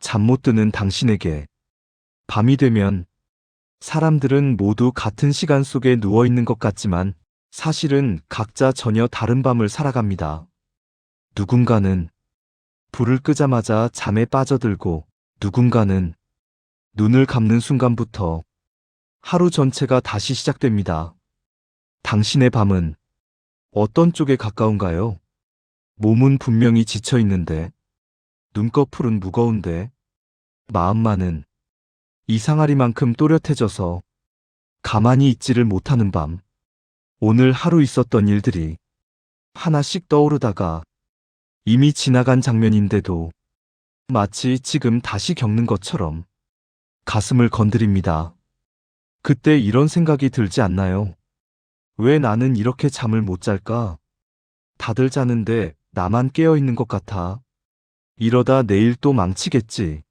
잠 못 드는 당신에게 밤이 되면 사람들은 모두 같은 시간 속에 누워 있는 것 같지만 사실은 각자 전혀 다른 밤을 살아갑니다. 누군가는 불을 끄자마자 잠에 빠져들고 누군가는 눈을 감는 순간부터 하루 전체가 다시 시작됩니다. 당신의 밤은 어떤 쪽에 가까운가요? 몸은 분명히 지쳐 있는데, 눈꺼풀은 무거운데, 마음만은 이상하리만큼 또렷해져서 가만히 있지를 못하는 밤. 오늘 하루 있었던 일들이 하나씩 떠오르다가 이미 지나간 장면인데도 마치 지금 다시 겪는 것처럼 가슴을 건드립니다. 그때 이런 생각이 들지 않나요? 왜 나는 이렇게 잠을 못 잘까? 다들 자는데 나만 깨어 있는 것 같아. 이러다 내일 또 망치겠지.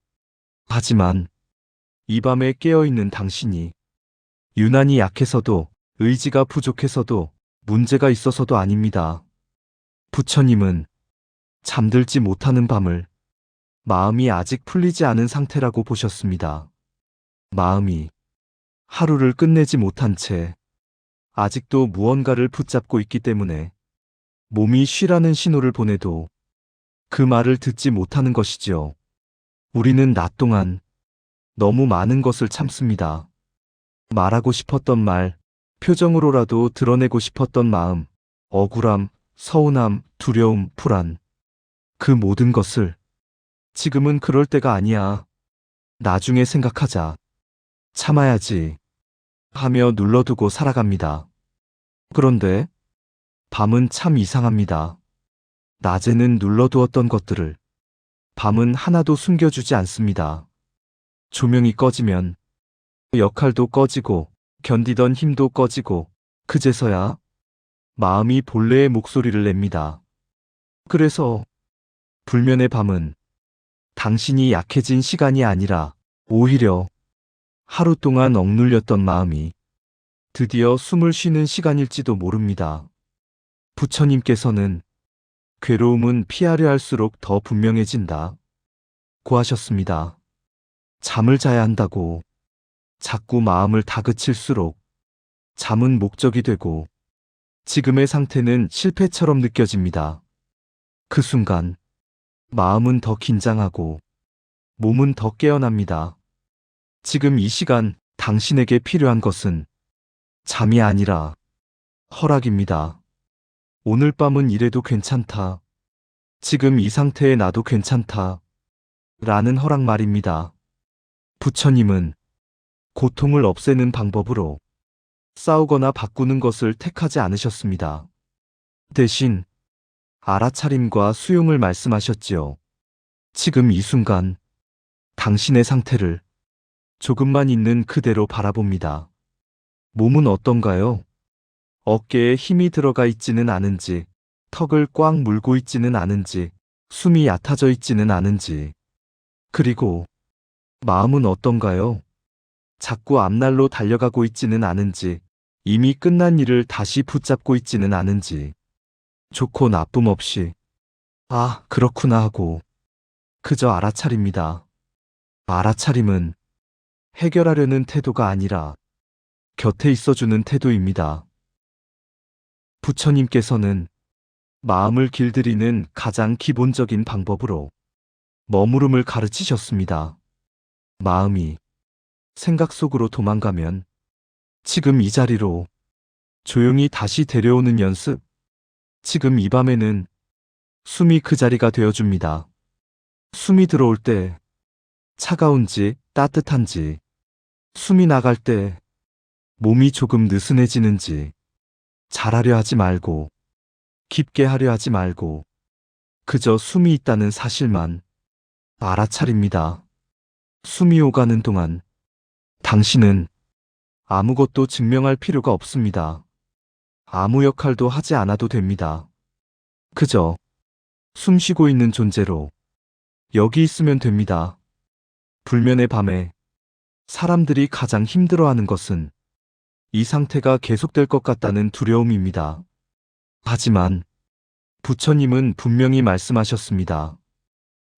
하지만 이 밤에 깨어 있는 당신이 유난히 약해서도 의지가 부족해서도 문제가 있어서도 아닙니다. 부처님은 잠들지 못하는 밤을 마음이 아직 풀리지 않은 상태라고 보셨습니다. 마음이 하루를 끝내지 못한 채 아직도 무언가를 붙잡고 있기 때문에 몸이 쉬라는 신호를 보내도 그 말을 듣지 못하는 것이지요. 우리는 낮 동안 너무 많은 것을 참습니다. 말하고 싶었던 말, 표정으로라도 드러내고 싶었던 마음, 억울함, 서운함, 두려움, 불안. 그 모든 것을 지금은 그럴 때가 아니야. 나중에 생각하자. 참아야지. 하며 눌러두고 살아갑니다. 그런데 밤은 참 이상합니다. 낮에는 눌러두었던 것들을 밤은 하나도 숨겨주지 않습니다. 조명이 꺼지면 역할도 꺼지고 견디던 힘도 꺼지고 그제서야 마음이 본래의 목소리를 냅니다. 그래서 불면의 밤은 당신이 약해진 시간이 아니라 오히려 하루 동안 억눌렸던 마음이 드디어 숨을 쉬는 시간일지도 모릅니다. 부처님께서는 괴로움은 피하려 할수록 더 분명해진다 고 하셨습니다. 잠을 자야 한다고 자꾸 마음을 다그칠수록 잠은 목적이 되고 지금의 상태는 실패처럼 느껴집니다. 그 순간 마음은 더 긴장하고 몸은 더 깨어납니다. 지금 이 시간 당신에게 필요한 것은 잠이 아니라 허락입니다. 오늘 밤은 이래도 괜찮다. 지금 이 상태에 나도 괜찮다. 라는 허락 말입니다. 부처님은 고통을 없애는 방법으로 싸우거나 바꾸는 것을 택하지 않으셨습니다. 대신 알아차림과 수용을 말씀하셨지요. 지금 이 순간 당신의 상태를 조금만 있는 그대로 바라봅니다. 몸은 어떤가요? 어깨에 힘이 들어가 있지는 않은지, 턱을 꽉 물고 있지는 않은지, 숨이 얕아져 있지는 않은지. 그리고 마음은 어떤가요? 자꾸 앞날로 달려가고 있지는 않은지, 이미 끝난 일을 다시 붙잡고 있지는 않은지. 좋고 나쁨 없이, 아, 그렇구나 하고 그저 알아차립니다. 알아차림은 해결하려는 태도가 아니라 곁에 있어주는 태도입니다. 부처님께서는 마음을 길들이는 가장 기본적인 방법으로 머무름을 가르치셨습니다. 마음이 생각 속으로 도망가면 지금 이 자리로 조용히 다시 데려오는 연습. 지금 이 밤에는 숨이 그 자리가 되어줍니다. 숨이 들어올 때 차가운지 따뜻한지, 숨이 나갈 때 몸이 조금 느슨해지는지, 잘하려 하지 말고, 깊게 하려 하지 말고, 그저 숨이 있다는 사실만 알아차립니다. 숨이 오가는 동안 당신은 아무것도 증명할 필요가 없습니다. 아무 역할도 하지 않아도 됩니다. 그저 숨 쉬고 있는 존재로 여기 있으면 됩니다. 불면의 밤에 사람들이 가장 힘들어하는 것은 이 상태가 계속될 것 같다는 두려움입니다. 하지만 부처님은 분명히 말씀하셨습니다.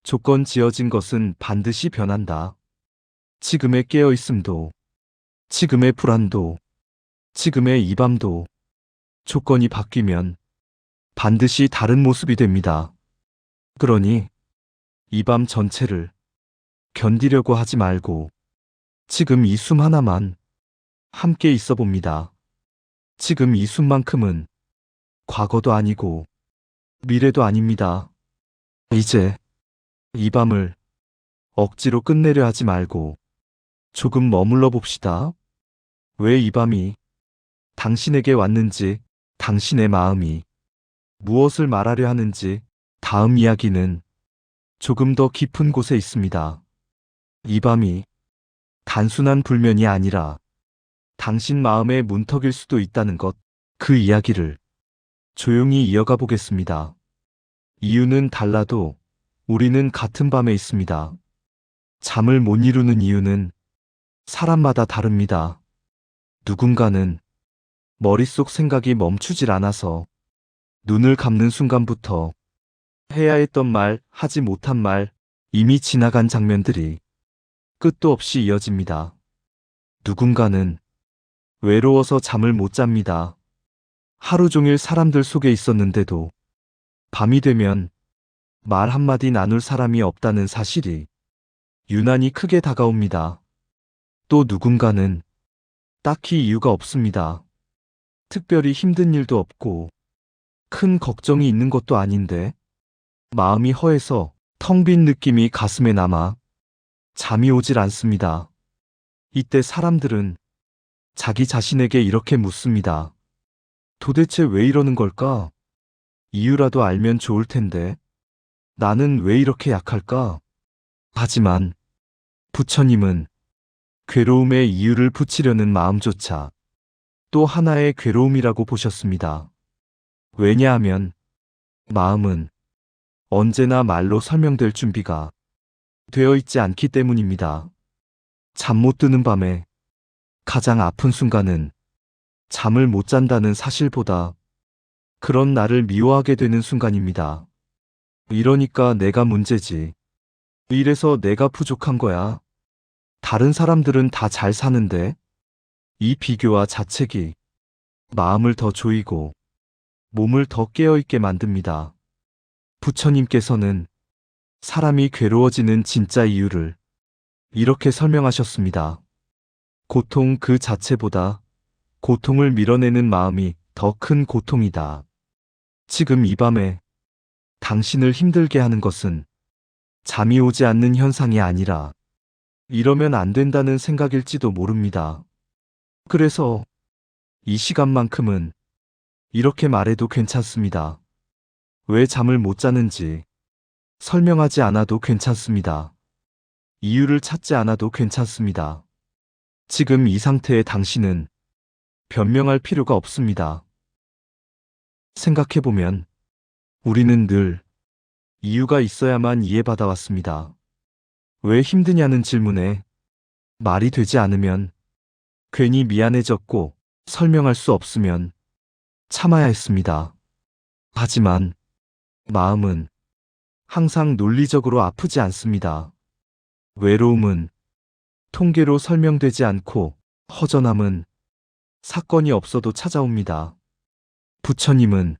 조건 지어진 것은 반드시 변한다. 지금의 깨어있음도, 지금의 불안도, 지금의 이 밤도 조건이 바뀌면 반드시 다른 모습이 됩니다. 그러니 이 밤 전체를 견디려고 하지 말고 지금 이 숨 하나만 함께 있어 봅니다. 지금 이 숨만큼은 과거도 아니고 미래도 아닙니다. 이제 이 밤을 억지로 끝내려 하지 말고 조금 머물러 봅시다. 왜 이 밤이 당신에게 왔는지, 당신의 마음이 무엇을 말하려 하는지, 다음 이야기는 조금 더 깊은 곳에 있습니다. 이 밤이 단순한 불면이 아니라 당신 마음의 문턱일 수도 있다는 것, 그 이야기를 조용히 이어가 보겠습니다. 이유는 달라도 우리는 같은 밤에 있습니다. 잠을 못 이루는 이유는 사람마다 다릅니다. 누군가는 머릿속 생각이 멈추질 않아서 눈을 감는 순간부터 해야 했던 말, 하지 못한 말, 이미 지나간 장면들이 끝도 없이 이어집니다. 누군가는 외로워서 잠을 못 잡니다. 하루 종일 사람들 속에 있었는데도 밤이 되면 말 한마디 나눌 사람이 없다는 사실이 유난히 크게 다가옵니다. 또 누군가는 딱히 이유가 없습니다. 특별히 힘든 일도 없고 큰 걱정이 있는 것도 아닌데 마음이 허해서 텅 빈 느낌이 가슴에 남아 잠이 오질 않습니다. 이때 사람들은 자기 자신에게 이렇게 묻습니다. 도대체 왜 이러는 걸까? 이유라도 알면 좋을 텐데. 나는 왜 이렇게 약할까? 하지만 부처님은 괴로움의 이유를 붙이려는 마음조차 또 하나의 괴로움이라고 보셨습니다. 왜냐하면 마음은 언제나 말로 설명될 준비가 되어 있지 않기 때문입니다. 잠 못 드는 밤에 가장 아픈 순간은 잠을 못 잔다는 사실보다 그런 나를 미워하게 되는 순간입니다. 이러니까 내가 문제지. 이래서 내가 부족한 거야. 다른 사람들은 다 잘 사는데. 이 비교와 자책이 마음을 더 조이고 몸을 더 깨어있게 만듭니다. 부처님께서는 사람이 괴로워지는 진짜 이유를 이렇게 설명하셨습니다. 고통 그 자체보다 고통을 밀어내는 마음이 더 큰 고통이다. 지금 이 밤에 당신을 힘들게 하는 것은 잠이 오지 않는 현상이 아니라 이러면 안 된다는 생각일지도 모릅니다. 그래서 이 시간만큼은 이렇게 말해도 괜찮습니다. 왜 잠을 못 자는지 설명하지 않아도 괜찮습니다. 이유를 찾지 않아도 괜찮습니다. 지금 이 상태의 당신은 변명할 필요가 없습니다. 생각해보면 우리는 늘 이유가 있어야만 이해받아 왔습니다. 왜 힘드냐는 질문에 말이 되지 않으면 괜히 미안해졌고 설명할 수 없으면 참아야 했습니다. 하지만 마음은 항상 논리적으로 아프지 않습니다. 외로움은 통계로 설명되지 않고 허전함은 사건이 없어도 찾아옵니다. 부처님은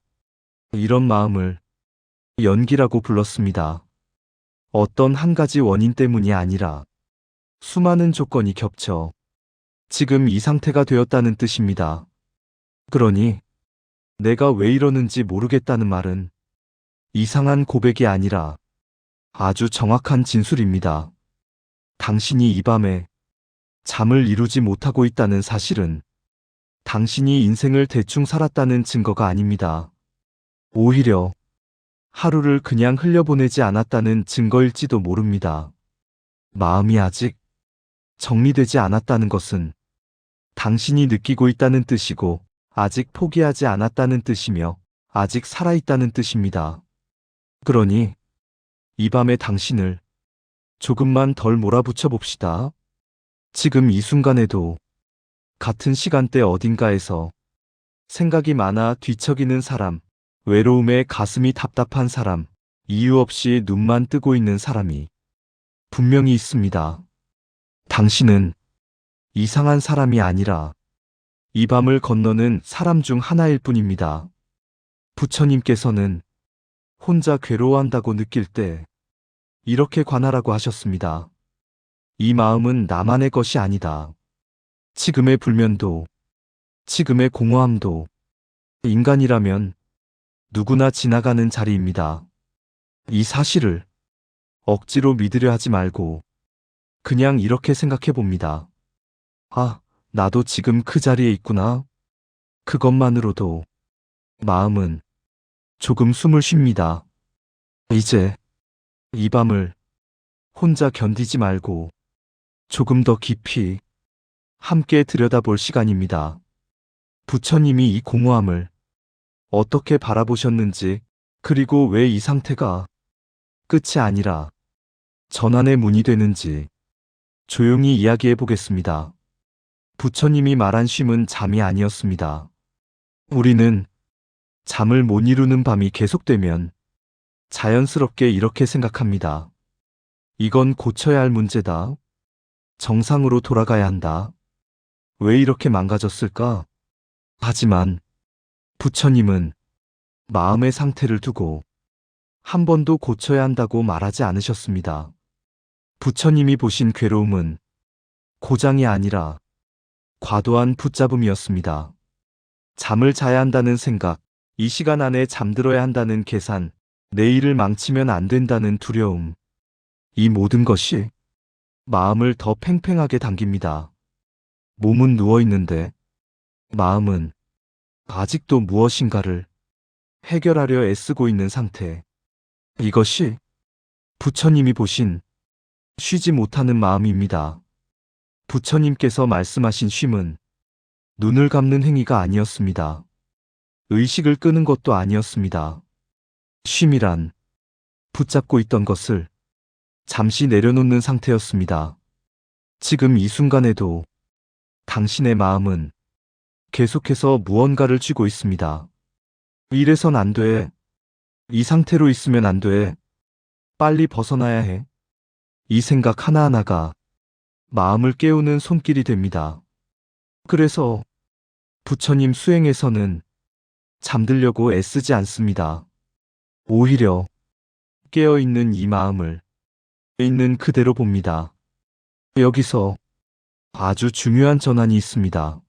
이런 마음을 연기라고 불렀습니다. 어떤 한 가지 원인 때문이 아니라 수많은 조건이 겹쳐 지금 이 상태가 되었다는 뜻입니다. 그러니 내가 왜 이러는지 모르겠다는 말은 이상한 고백이 아니라 아주 정확한 진술입니다. 당신이 이 밤에 잠을 이루지 못하고 있다는 사실은 당신이 인생을 대충 살았다는 증거가 아닙니다. 오히려 하루를 그냥 흘려보내지 않았다는 증거일지도 모릅니다. 마음이 아직 정리되지 않았다는 것은 당신이 느끼고 있다는 뜻이고 아직 포기하지 않았다는 뜻이며 아직 살아있다는 뜻입니다. 그러니 이 밤에 당신을 조금만 덜 몰아붙여 봅시다. 지금 이 순간에도 같은 시간대 어딘가에서 생각이 많아 뒤척이는 사람, 외로움에 가슴이 답답한 사람, 이유 없이 눈만 뜨고 있는 사람이 분명히 있습니다. 당신은 이상한 사람이 아니라 이 밤을 건너는 사람 중 하나일 뿐입니다. 부처님께서는 혼자 괴로워한다고 느낄 때 이렇게 관하라고 하셨습니다. 이 마음은 나만의 것이 아니다. 지금의 불면도, 지금의 공허함도 인간이라면 누구나 지나가는 자리입니다. 이 사실을 억지로 믿으려 하지 말고 그냥 이렇게 생각해 봅니다. 아, 나도 지금 그 자리에 있구나. 그것만으로도 마음은 조금 숨을 쉽니다. 이제 이 밤을 혼자 견디지 말고 조금 더 깊이 함께 들여다볼 시간입니다. 부처님이 이 공허함을 어떻게 바라보셨는지, 그리고 왜 이 상태가 끝이 아니라 전환의 문이 되는지 조용히 이야기해 보겠습니다. 부처님이 말한 쉼은 잠이 아니었습니다. 우리는 잠을 못 이루는 밤이 계속되면 자연스럽게 이렇게 생각합니다. 이건 고쳐야 할 문제다. 정상으로 돌아가야 한다. 왜 이렇게 망가졌을까? 하지만 부처님은 마음의 상태를 두고 한 번도 고쳐야 한다고 말하지 않으셨습니다. 부처님이 보신 괴로움은 고장이 아니라 과도한 붙잡음이었습니다. 잠을 자야 한다는 생각, 이 시간 안에 잠들어야 한다는 계산, 내일을 망치면 안 된다는 두려움. 이 모든 것이 마음을 더 팽팽하게 당깁니다. 몸은 누워 있는데 마음은 아직도 무엇인가를 해결하려 애쓰고 있는 상태. 이것이 부처님이 보신 쉬지 못하는 마음입니다. 부처님께서 말씀하신 쉼은 눈을 감는 행위가 아니었습니다. 의식을 끄는 것도 아니었습니다. 쉼이란 붙잡고 있던 것을 잠시 내려놓는 상태였습니다. 지금 이 순간에도 당신의 마음은 계속해서 무언가를 쥐고 있습니다. 이래선 안 돼. 이 상태로 있으면 안 돼. 빨리 벗어나야 해. 이 생각 하나하나가 마음을 깨우는 손길이 됩니다. 그래서 부처님 수행에서는 잠들려고 애쓰지 않습니다. 오히려 깨어있는 이 마음을 있는 그대로 봅니다. 여기서 아주 중요한 전환이 있습니다.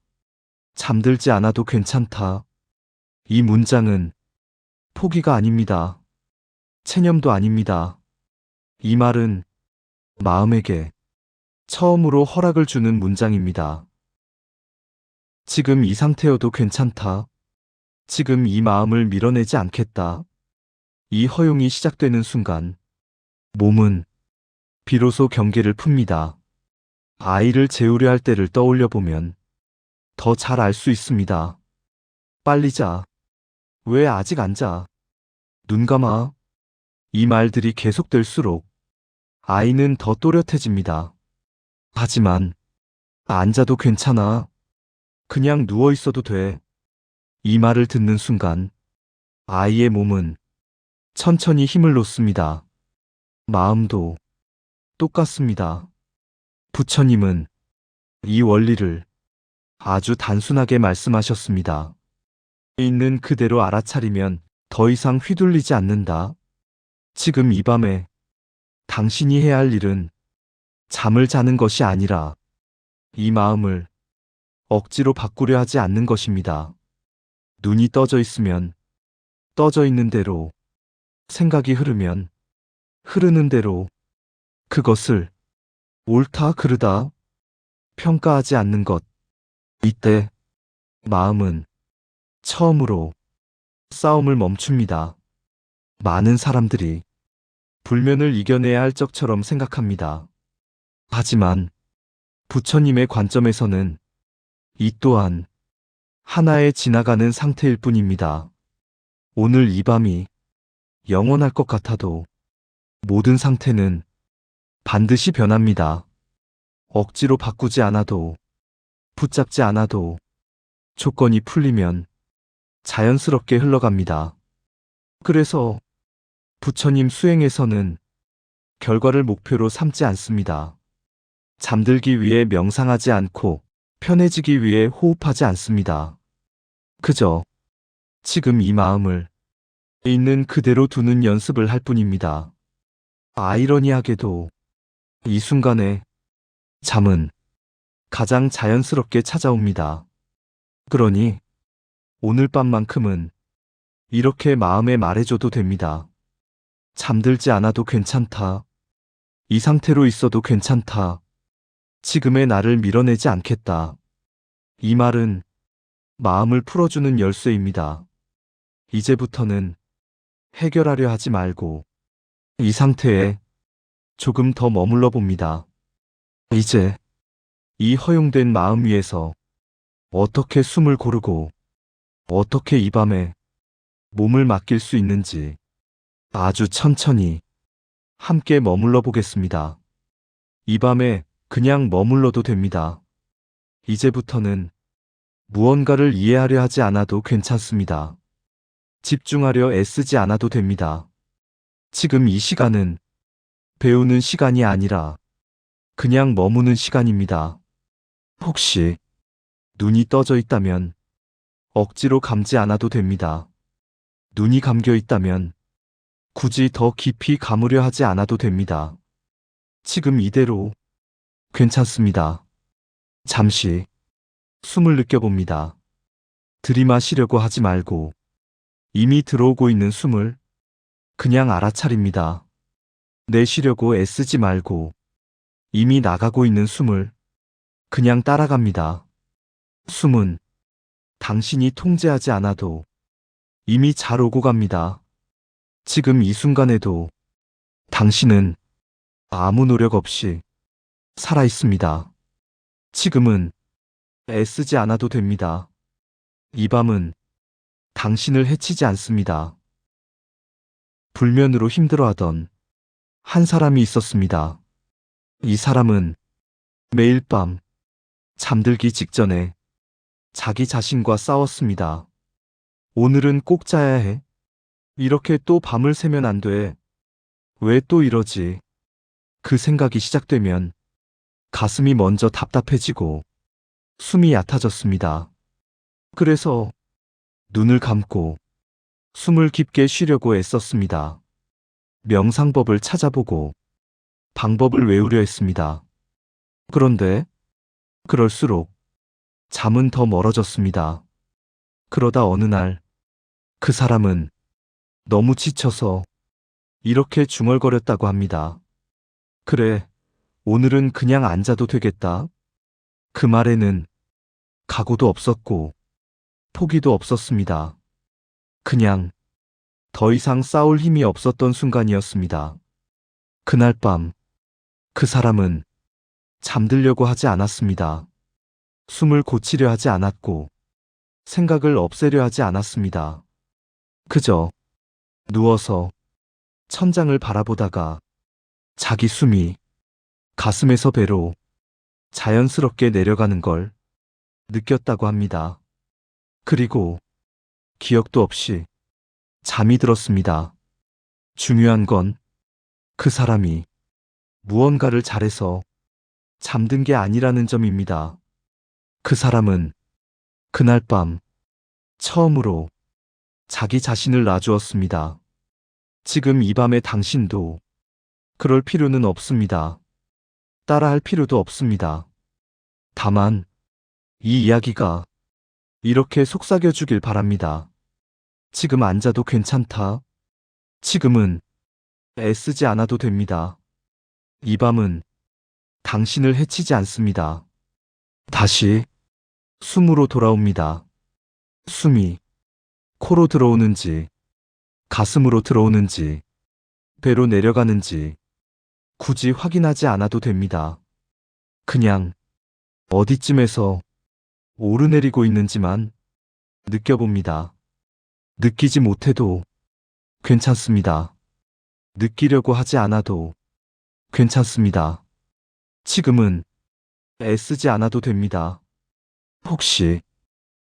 잠들지 않아도 괜찮다. 이 문장은 포기가 아닙니다. 체념도 아닙니다. 이 말은 마음에게 처음으로 허락을 주는 문장입니다. 지금 이 상태여도 괜찮다. 지금 이 마음을 밀어내지 않겠다. 이 허용이 시작되는 순간 몸은 비로소 경계를 풉니다. 아이를 재우려 할 때를 떠올려 보면 더 잘 알 수 있습니다. 빨리 자. 왜 아직 안 자? 눈 감아. 이 말들이 계속될수록 아이는 더 또렷해집니다. 하지만 안 자도 괜찮아. 그냥 누워 있어도 돼. 이 말을 듣는 순간 아이의 몸은 천천히 힘을 놓습니다. 마음도 똑같습니다. 부처님은 이 원리를 아주 단순하게 말씀하셨습니다. 있는 그대로 알아차리면 더 이상 휘둘리지 않는다. 지금 이 밤에 당신이 해야 할 일은 잠을 자는 것이 아니라 이 마음을 억지로 바꾸려 하지 않는 것입니다. 눈이 떠져 있으면 떠져 있는 대로, 생각이 흐르면 흐르는 대로 그것을 옳다 그르다 평가하지 않는 것. 이때 마음은 처음으로 싸움을 멈춥니다. 많은 사람들이 불면을 이겨내야 할 적처럼 생각합니다. 하지만 부처님의 관점에서는 이 또한 하나의 지나가는 상태일 뿐입니다. 오늘 이 밤이 영원할 것 같아도 모든 상태는 반드시 변합니다. 억지로 바꾸지 않아도, 붙잡지 않아도 조건이 풀리면 자연스럽게 흘러갑니다. 그래서 부처님 수행에서는 결과를 목표로 삼지 않습니다. 잠들기 위해 명상하지 않고 편해지기 위해 호흡하지 않습니다. 그저 지금 이 마음을 있는 그대로 두는 연습을 할 뿐입니다. 아이러니하게도 이 순간에 잠은 가장 자연스럽게 찾아옵니다. 그러니 오늘 밤만큼은 이렇게 마음에 말해줘도 됩니다. 잠들지 않아도 괜찮다. 이 상태로 있어도 괜찮다. 지금의 나를 밀어내지 않겠다. 이 말은 마음을 풀어주는 열쇠입니다. 이제부터는 해결하려 하지 말고 이 상태에 조금 더 머물러 봅니다. 이제 이 허용된 마음 위에서 어떻게 숨을 고르고 어떻게 이 밤에 몸을 맡길 수 있는지 아주 천천히 함께 머물러 보겠습니다. 이 밤에 그냥 머물러도 됩니다. 이제부터는 무언가를 이해하려 하지 않아도 괜찮습니다. 집중하려 애쓰지 않아도 됩니다. 지금 이 시간은 배우는 시간이 아니라 그냥 머무는 시간입니다. 혹시 눈이 떠져 있다면 억지로 감지 않아도 됩니다. 눈이 감겨 있다면 굳이 더 깊이 감으려 하지 않아도 됩니다. 지금 이대로 괜찮습니다. 잠시 숨을 느껴봅니다. 들이마시려고 하지 말고 이미 들어오고 있는 숨을 그냥 알아차립니다. 내쉬려고 애쓰지 말고 이미 나가고 있는 숨을 그냥 따라갑니다. 숨은 당신이 통제하지 않아도 이미 잘 오고 갑니다. 지금 이 순간에도 당신은 아무 노력 없이 살아 있습니다. 지금은 애쓰지 않아도 됩니다. 이 밤은 당신을 해치지 않습니다. 불면으로 힘들어하던 한 사람이 있었습니다. 이 사람은 매일 밤 잠들기 직전에 자기 자신과 싸웠습니다. 오늘은 꼭 자야 해. 이렇게 또 밤을 새면 안 돼. 왜 또 이러지? 그 생각이 시작되면 가슴이 먼저 답답해지고 숨이 얕아졌습니다. 그래서 눈을 감고 숨을 깊게 쉬려고 애썼습니다. 명상법을 찾아보고 방법을 외우려 했습니다. 그런데 그럴수록 잠은 더 멀어졌습니다. 그러다 어느 날 그 사람은 너무 지쳐서 이렇게 중얼거렸다고 합니다. 그래, 오늘은 그냥 앉아도 되겠다. 그 말에는 각오도 없었고 포기도 없었습니다. 그냥 더 이상 싸울 힘이 없었던 순간이었습니다. 그날 밤 그 사람은 잠들려고 하지 않았습니다. 숨을 고치려 하지 않았고 생각을 없애려 하지 않았습니다. 그저 누워서 천장을 바라보다가 자기 숨이 가슴에서 배로 자연스럽게 내려가는 걸 느꼈다고 합니다. 그리고 기억도 없이 잠이 들었습니다. 중요한 건 그 사람이 무언가를 잘해서 잠든 게 아니라는 점입니다. 그 사람은 그날 밤 처음으로 자기 자신을 놔주었습니다. 지금 이 밤에 당신도 그럴 필요는 없습니다. 따라할 필요도 없습니다. 다만 이 이야기가 이렇게 속삭여주길 바랍니다. 지금 앉아도 괜찮다. 지금은 애쓰지 않아도 됩니다. 이 밤은 당신을 해치지 않습니다. 다시 숨으로 돌아옵니다. 숨이 코로 들어오는지, 가슴으로 들어오는지, 배로 내려가는지 굳이 확인하지 않아도 됩니다. 그냥 어디쯤에서 오르내리고 있는지만 느껴봅니다. 느끼지 못해도 괜찮습니다. 느끼려고 하지 않아도 괜찮습니다. 지금은 애쓰지 않아도 됩니다. 혹시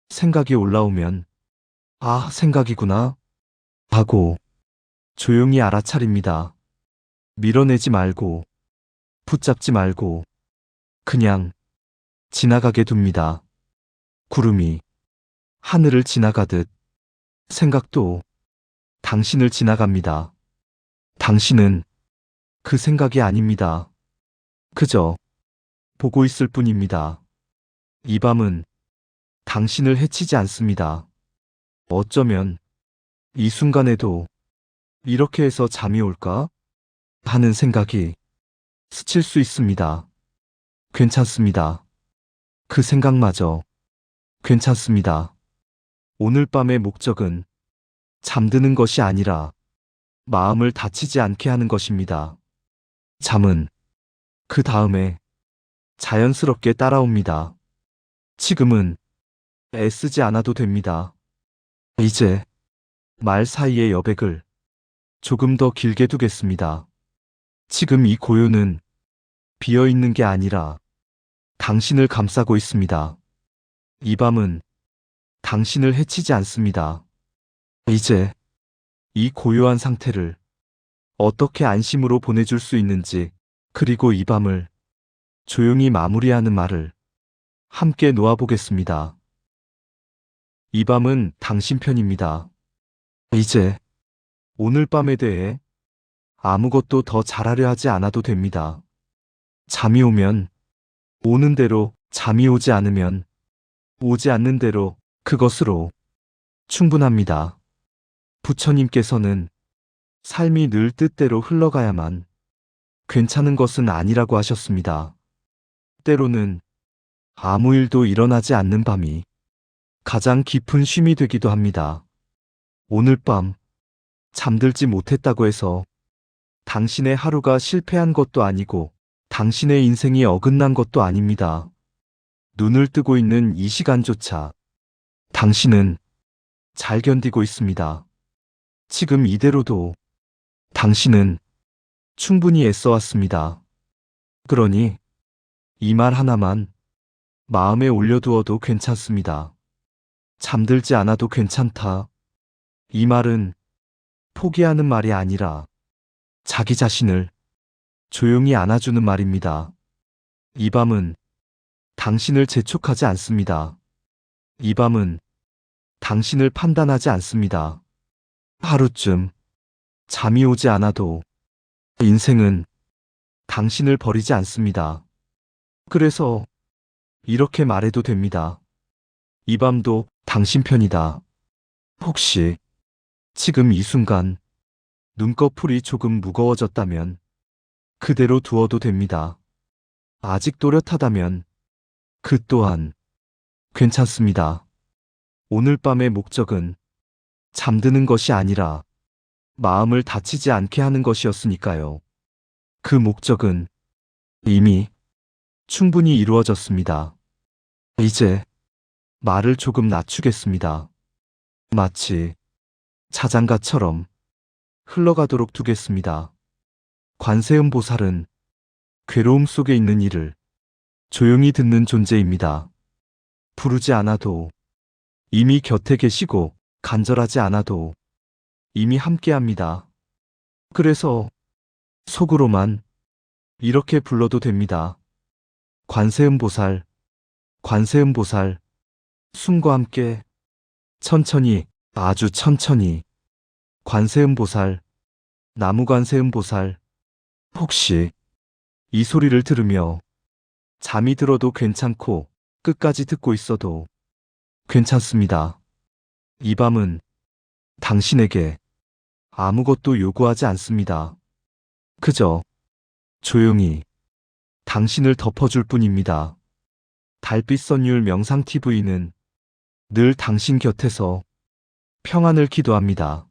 생각이 올라오면 아, 생각이구나 하고 조용히 알아차립니다. 밀어내지 말고, 붙잡지 말고, 그냥 지나가게 둡니다. 구름이 하늘을 지나가듯 생각도 당신을 지나갑니다. 당신은 그 생각이 아닙니다. 그저 보고 있을 뿐입니다. 이 밤은 당신을 해치지 않습니다. 어쩌면 이 순간에도 이렇게 해서 잠이 올까? 하는 생각이 스칠 수 있습니다. 괜찮습니다. 그 생각마저 괜찮습니다. 오늘 밤의 목적은 잠드는 것이 아니라 마음을 다치지 않게 하는 것입니다. 잠은 그 다음에 자연스럽게 따라옵니다. 지금은 애쓰지 않아도 됩니다. 이제 말 사이의 여백을 조금 더 길게 두겠습니다. 지금 이 고요는 비어 있는 게 아니라 당신을 감싸고 있습니다. 이 밤은 당신을 해치지 않습니다. 이제 이 고요한 상태를 어떻게 안심으로 보내줄 수 있는지, 그리고 이 밤을 조용히 마무리하는 말을 함께 놓아보겠습니다. 이 밤은 당신 편입니다. 이제 오늘 밤에 대해 아무것도 더 잘하려 하지 않아도 됩니다. 잠이 오면 오는 대로, 잠이 오지 않으면 오지 않는 대로 그것으로 충분합니다. 부처님께서는 삶이 늘 뜻대로 흘러가야만 괜찮은 것은 아니라고 하셨습니다. 때로는 아무 일도 일어나지 않는 밤이 가장 깊은 쉼이 되기도 합니다. 오늘 밤 잠들지 못했다고 해서 당신의 하루가 실패한 것도 아니고 당신의 인생이 어긋난 것도 아닙니다. 눈을 뜨고 있는 이 시간조차 당신은 잘 견디고 있습니다. 지금 이대로도 당신은 충분히 애써왔습니다. 그러니 이 말 하나만 마음에 올려두어도 괜찮습니다. 잠들지 않아도 괜찮다. 이 말은 포기하는 말이 아니라 자기 자신을 조용히 안아주는 말입니다. 이 밤은 당신을 재촉하지 않습니다. 이 밤은 당신을 판단하지 않습니다. 하루쯤 잠이 오지 않아도 인생은 당신을 버리지 않습니다. 그래서 이렇게 말해도 됩니다. 이 밤도 당신 편이다. 혹시 지금 이 순간 눈꺼풀이 조금 무거워졌다면 그대로 두어도 됩니다. 아직 또렷하다면 그 또한 괜찮습니다. 오늘 밤의 목적은 잠드는 것이 아니라 마음을 다치지 않게 하는 것이었으니까요. 그 목적은 이미 충분히 이루어졌습니다. 이제 말을 조금 낮추겠습니다. 마치 자장가처럼 흘러가도록 두겠습니다. 관세음 보살은 괴로움 속에 있는 이를 조용히 듣는 존재입니다. 부르지 않아도 이미 곁에 계시고 간절하지 않아도 이미 함께합니다. 그래서 속으로만 이렇게 불러도 됩니다. 관세음 보살, 관세음 보살, 숨과 함께 천천히, 아주 천천히 관세음 보살, 나무 관세음 보살. 혹시 이 소리를 들으며 잠이 들어도 괜찮고 끝까지 듣고 있어도 괜찮습니다. 이 밤은 당신에게 아무것도 요구하지 않습니다. 그저 조용히 당신을 덮어줄 뿐입니다. 달빛 선율 명상TV는 늘 당신 곁에서 평안을 기도합니다.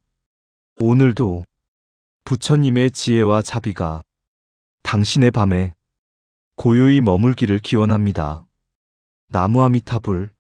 오늘도 부처님의 지혜와 자비가 당신의 밤에 고요히 머물기를 기원합니다. 나무아미타불.